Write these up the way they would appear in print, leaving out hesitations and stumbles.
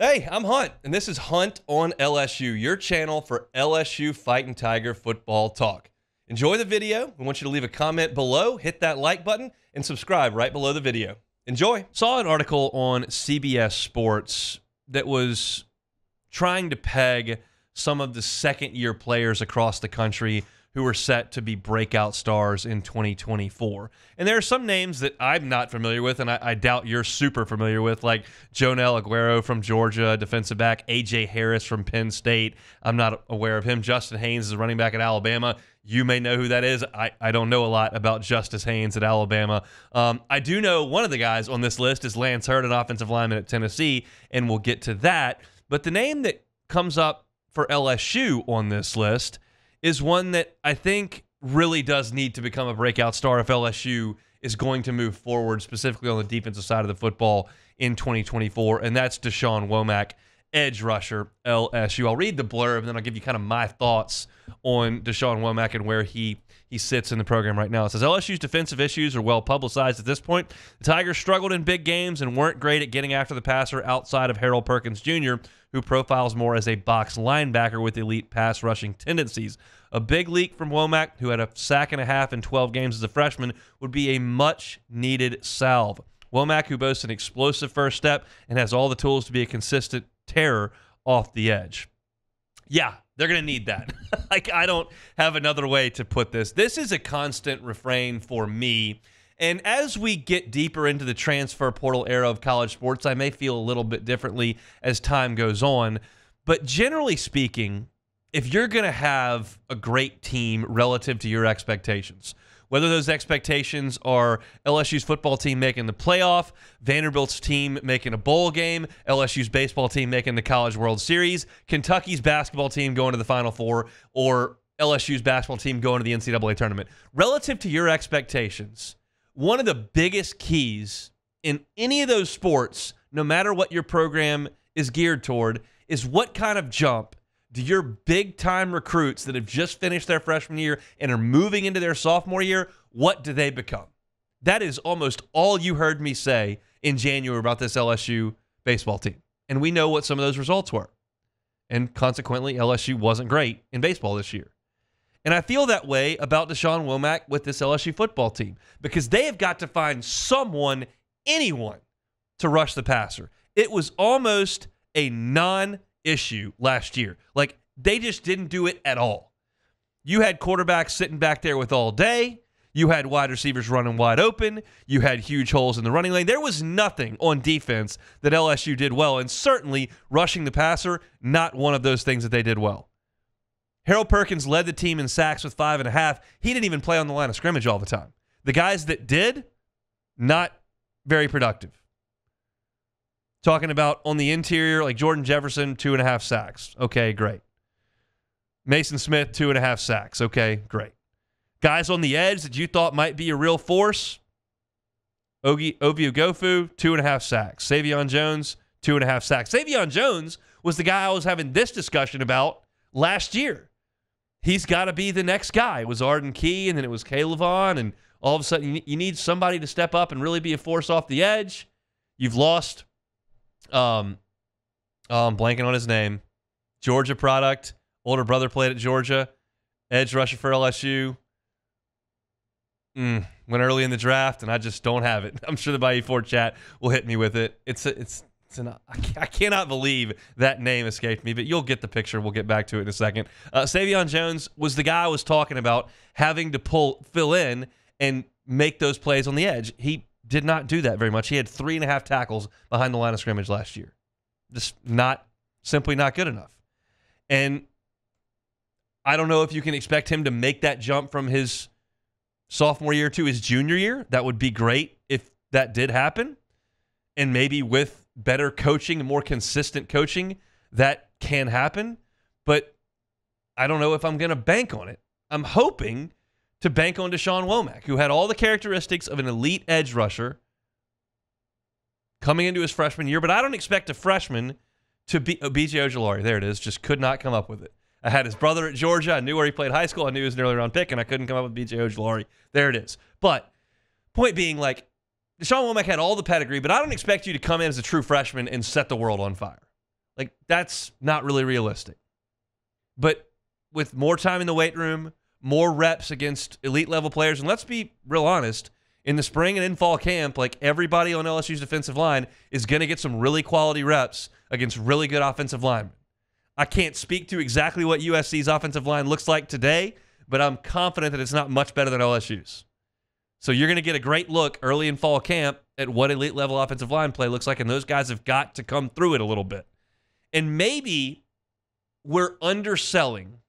Hey, I'm Hunt, and this is Hunt on LSU, your channel for LSU Fighting Tiger football talk. Enjoy the video. We want you to leave a comment below, hit that like button, and subscribe right below the video. Enjoy. Saw an article on CBS Sports that was trying to peg some of the second-year players across the country who were set to be breakout stars in 2024. And there are some names that I'm not familiar with, and I doubt you're super familiar with, like Jonel Aguero from Georgia, defensive back, A.J. Harris from Penn State. I'm not aware of him. Justin Haynes is a running back at Alabama. You may know who that is. I don't know a lot about Justice Haynes at Alabama. I do know one of the guys on this list is Lance Hurd, an offensive lineman at Tennessee, and we'll get to that. But the name that comes up for LSU on this list is one that I think really does need to become a breakout star if LSU is going to move forward, specifically on the defensive side of the football in 2024, and that's DaShawn Womack, edge rusher, LSU. I'll read the blurb, and then I'll give you kind of my thoughts on DaShawn Womack and where he sits in the program right now. It says, LSU's defensive issues are well publicized at this point. The Tigers struggled in big games and weren't great at getting after the passer outside of Harold Perkins Jr., who profiles more as a box linebacker with elite pass rushing tendencies. A big leak from Womack, who had a sack and a half in 12 games as a freshman, would be a much-needed salve. Womack, who boasts an explosive first step and has all the tools to be a consistent terror off the edge. Yeah, they're going to need that. I don't have another way to put this. This is a constant refrain for me. And as we get deeper into the transfer portal era of college sports, I may feel a little bit differently as time goes on. But generally speaking, if you're going to have a great team relative to your expectations, whether those expectations are LSU's football team making the playoff, Vanderbilt's team making a bowl game, LSU's baseball team making the College World Series, Kentucky's basketball team going to the Final Four, or LSU's basketball team going to the NCAA tournament, relative to your expectations, one of the biggest keys in any of those sports, no matter what your program is geared toward, is what kind of jump do your big-time recruits that have just finished their freshman year and are moving into their sophomore year, what do they become? That is almost all you heard me say in January about this LSU baseball team. And we know what some of those results were. And consequently, LSU wasn't great in baseball this year. And I feel that way about DaShawn Womack with this LSU football team because they have got to find someone, anyone, to rush the passer. It was almost a non-issue last year. Like, they just didn't do it at all. You had quarterbacks sitting back there with all day. You had wide receivers running wide open. You had huge holes in the running lane. There was nothing on defense that LSU did well, and certainly rushing the passer, not one of those things that they did well. Harold Perkins led the team in sacks with 5.5. He didn't even play on the line of scrimmage all the time. The guys that did, not very productive. Talking about on the interior, like Jordan Jefferson, 2.5 sacks. Okay, great. Mason Smith, 2.5 sacks. Okay, great. Guys on the edge that you thought might be a real force, Ovie Ogofu, 2.5 sacks. Savion Jones, 2.5 sacks. Savion Jones was the guy I was having this discussion about last year. He's got to be the next guy. It was Arden Key, and then it was Calevon, and all of a sudden you need somebody to step up and really be a force off the edge. You've lost, I'm blanking on his name, Georgia product, older brother played at Georgia, edge rusher for LSU. Went early in the draft, and I just don't have it. I'm sure the Bayou Ford chat will hit me with it. I cannot believe that name escaped me, but you'll get the picture. We'll get back to it in a second. Savion Jones was the guy I was talking about having to fill in and make those plays on the edge. He did not do that very much. He had 3.5 tackles behind the line of scrimmage last year. Just simply not good enough. And I don't know if you can expect him to make that jump from his sophomore year to his junior year. That would be great if that did happen. And maybe with better coaching and more consistent coaching, that can happen. But I don't know if I'm going to bank on it. I'm hoping to bank on DaShawn Womack, who had all the characteristics of an elite edge rusher coming into his freshman year. But I don't expect a freshman to be B.J. Ojulari. There it is. Just could not come up with it. I had his brother at Georgia. I knew where he played high school. I knew he was an early round pick, and I couldn't come up with B.J. Ojulari. There it is. But point being, like, DaShawn Womack had all the pedigree, but I don't expect you to come in as a true freshman and set the world on fire. Like, that's not really realistic. But with more time in the weight room, more reps against elite level players, and let's be real honest, in the spring and in fall camp, like, everybody on LSU's defensive line is going to get some really quality reps against really good offensive linemen. I can't speak to exactly what USC's offensive line looks like today, but I'm confident that it's not much better than LSU's. So you're going to get a great look early in fall camp at what elite level offensive line play looks like, and those guys have got to come through it a little bit. And maybe we're underselling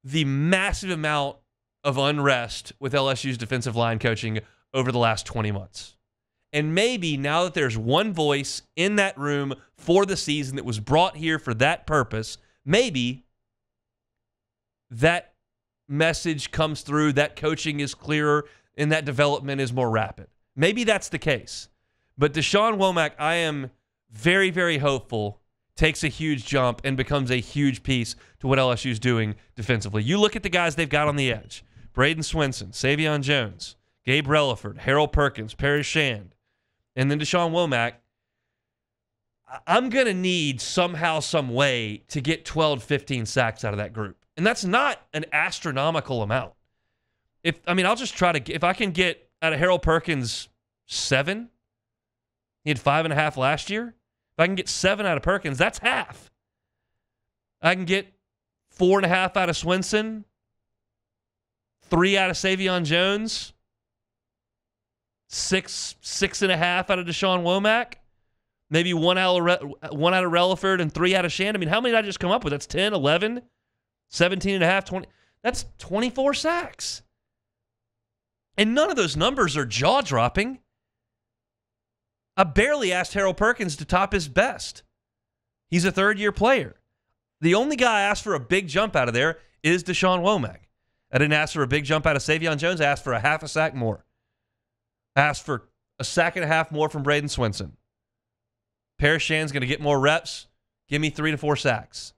the massive amount of unrest with LSU's defensive line coaching over the last 20 months. And maybe now that there's one voice in that room for the season that was brought here for that purpose, maybe that message comes through, that coaching is clearer, and that development is more rapid. Maybe that's the case. But DaShawn Womack, I am very, very hopeful, takes a huge jump and becomes a huge piece to what LSU's doing defensively. You look at the guys they've got on the edge. Braden Swinson, Savion Jones, Gabe Relaford, Harold Perkins, Paris Shand, and then DaShawn Womack. I'm going to need somehow, some way to get 12, 15 sacks out of that group. And that's not an astronomical amount. I'll just try to, if I can get out of Harold Perkins 7, he had 5.5 last year. If I can get 7 out of Perkins, that's half. I can get 4.5 out of Swinson, 3 out of Savion Jones, 6.5 out of DaShawn Womack, maybe 1 out of Relaford and 3 out of Shand. I mean, how many did I just come up with? That's 10, 11, 17.5, 20. That's 24 sacks. And none of those numbers are jaw-dropping. I barely asked Harold Perkins to top his best. He's a third-year player. The only guy I asked for a big jump out of there is DaShawn Womack. I didn't ask for a big jump out of Savion Jones. I asked for a half a sack more. I asked for a sack and a half more from Braden Swinson. Paris Shand's going to get more reps. Give me 3 to 4 sacks.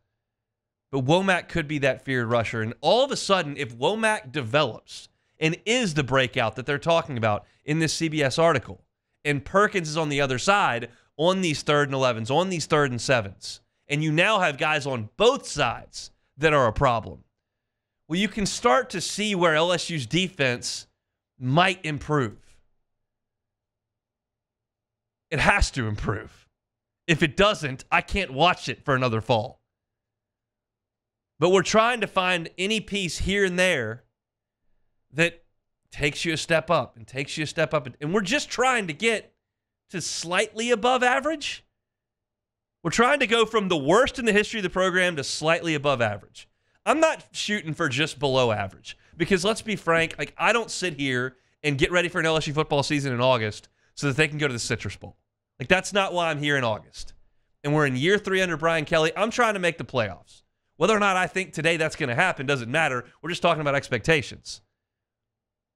But Womack could be that feared rusher. And all of a sudden, if Womack develops and is the breakout that they're talking about in this CBS article, and Perkins is on the other side on these 3rd and 11s, on these 3rd and 7s, and you now have guys on both sides that are a problem, well, you can start to see where LSU's defense might improve. It has to improve. If it doesn't, I can't watch it for another fall. But we're trying to find any piece here and there that takes you a step up and takes you a step up. And we're just trying to get to slightly above average. We're trying to go from the worst in the history of the program to slightly above average. I'm not shooting for just below average because let's be frank, like, I don't sit here and get ready for an LSU football season in August so that they can go to the Citrus Bowl. Like, that's not why I'm here in August. And we're in year 3 under Brian Kelly. I'm trying to make the playoffs. Whether or not I think today that's going to happen doesn't matter. We're just talking about expectations.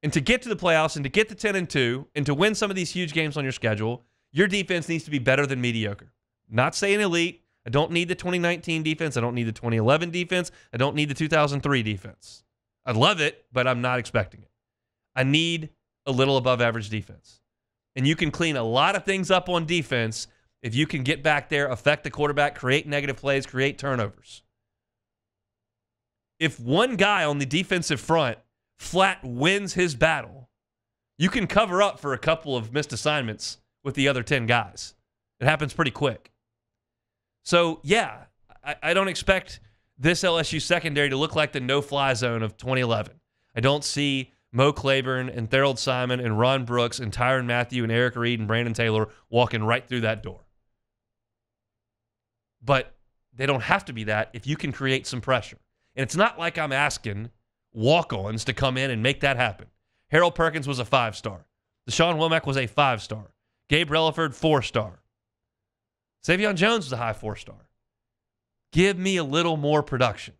And to get to the playoffs and to get to 10-2 and to win some of these huge games on your schedule, your defense needs to be better than mediocre. Not saying elite. I don't need the 2019 defense. I don't need the 2011 defense. I don't need the 2003 defense. I love it, but I'm not expecting it. I need a little above average defense. And you can clean a lot of things up on defense if you can get back there, affect the quarterback, create negative plays, create turnovers. If one guy on the defensive front flat wins his battle, you can cover up for a couple of missed assignments with the other 10 guys. It happens pretty quick. So, yeah, I don't expect this LSU secondary to look like the no-fly zone of 2011. I don't see Mo Claiborne and Thorold Simon and Ron Brooks and Tyrann Mathieu and Eric Reed and Brandon Taylor walking right through that door. But they don't have to be that if you can create some pressure. And it's not like I'm asking walk-ons to come in and make that happen. Harold Perkins was a 5-star. DaShawn Womack was a 5-star. Gabe Relaford, 4-star. Savion Jones was a high 4-star. Give me a little more production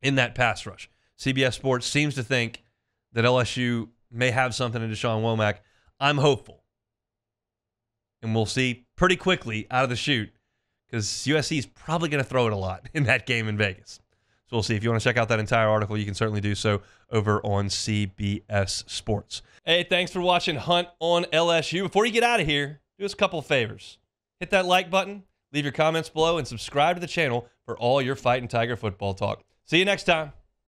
in that pass rush. CBS Sports seems to think that LSU may have something in DaShawn Womack. I'm hopeful. And we'll see pretty quickly out of the chute because USC is probably going to throw it a lot in that game in Vegas. So we'll see. If you want to check out that entire article, you can certainly do so over on CBS Sports. Hey, thanks for watching Hunt on LSU. Before you get out of here, do us a couple of favors. Hit that like button. Leave your comments below and subscribe to the channel for all your Fighting Tiger football talk. See you next time.